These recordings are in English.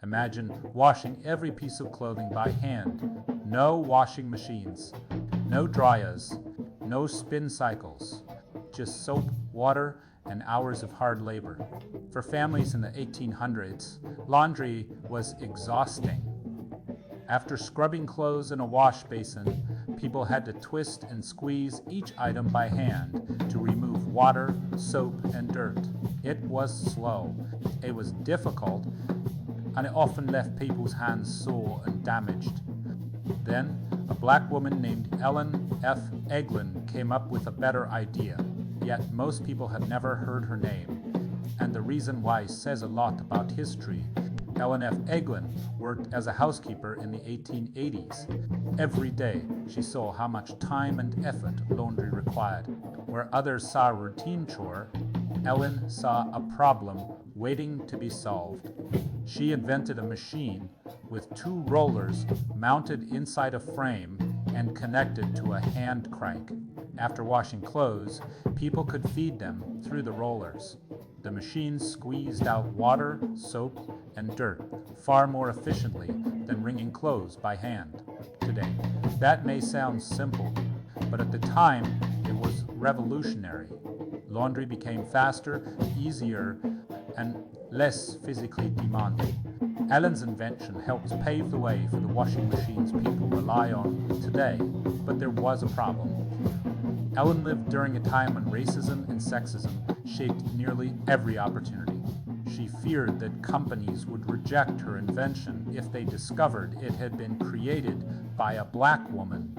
Imagine washing every piece of clothing by hand. No washing machines, no dryers, no spin cycles, just soap, water, and hours of hard labor. For families in the 1800s, laundry was exhausting. After scrubbing clothes in a wash basin, people had to twist and squeeze each item by hand to remove water, soap, and dirt. It was slow, it was difficult, and it often left people's hands sore and damaged. Then, a black woman named Ellen F. Eglin came up with a better idea, yet most people had never heard her name. And the reason why says a lot about history. Ellen F. Eglin worked as a housekeeper in the 1880s. Every day, she saw how much time and effort laundry required. Where others saw a routine chore, Ellen saw a problem waiting to be solved. She invented a machine with 2 rollers mounted inside a frame and connected to a hand crank. After washing clothes, people could feed them through the rollers. The machine squeezed out water, soap, and dirt far more efficiently than wringing clothes by hand today. That may sound simple, but at the time it was revolutionary. Laundry became faster, easier, and less physically demanding. Ellen's invention helped pave the way for the washing machines people rely on today, but there was a problem. Ellen lived during a time when racism and sexism shaped nearly every opportunity. She feared that companies would reject her invention if they discovered it had been created by a black woman.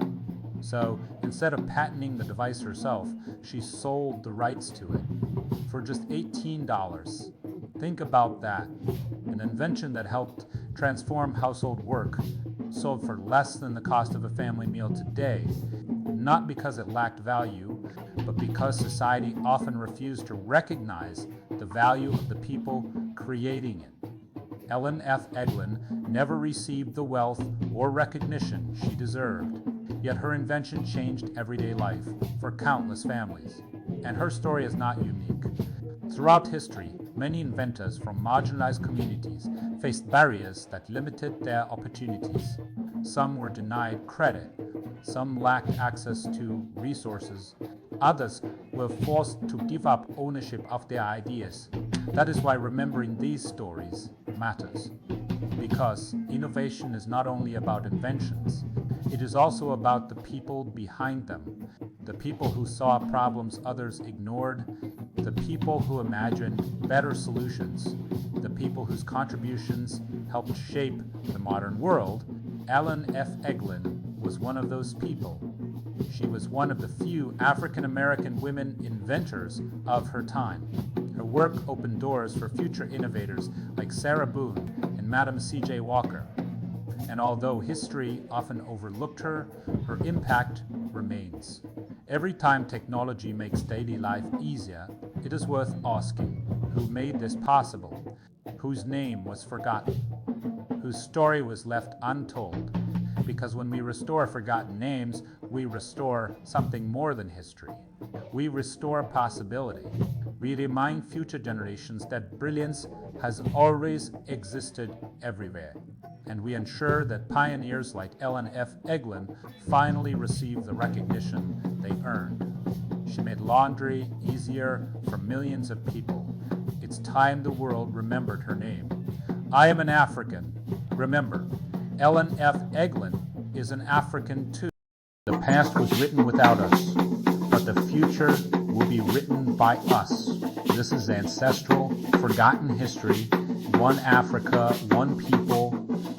So, instead of patenting the device herself, she sold the rights to it for just $18. Think about that. An invention that helped transform household work sold for less than the cost of a family meal today, not because it lacked value, but because society often refused to recognize the value of the people creating it. Ellen F. Eglin never received the wealth or recognition she deserved, yet her invention changed everyday life for countless families. And her story is not unique. Throughout history, many inventors from marginalized communities faced barriers that limited their opportunities. Some were denied credit, some lacked access to resources, others were forced to give up ownership of their ideas. That is why remembering these stories matters, because innovation is not only about inventions, it is also about the people behind them, the people who saw problems others ignored, the people who imagined better solutions, the people whose contributions helped shape the modern world. Ellen F. Eglin was one of those people. She was one of the few African American women inventors of her time. Her work opened doors for future innovators like Sarah Boone and Madam C.J. Walker. And although history often overlooked her, her impact remains. Every time technology makes daily life easier, it is worth asking, who made this possible? Whose name was forgotten? Whose story was left untold? Because when we restore forgotten names, we restore something more than history. We restore possibility. We remind future generations that brilliance has always existed everywhere. And we ensure that pioneers like Ellen F. Eglin finally receive the recognition they earned. She made laundry easier for millions of people. It's time the world remembered her name. I am an African. Remember, Ellen F. Eglin is an African too. The past was written without us, but the future will be written by us. This is ancestral, forgotten history, one Africa, one people,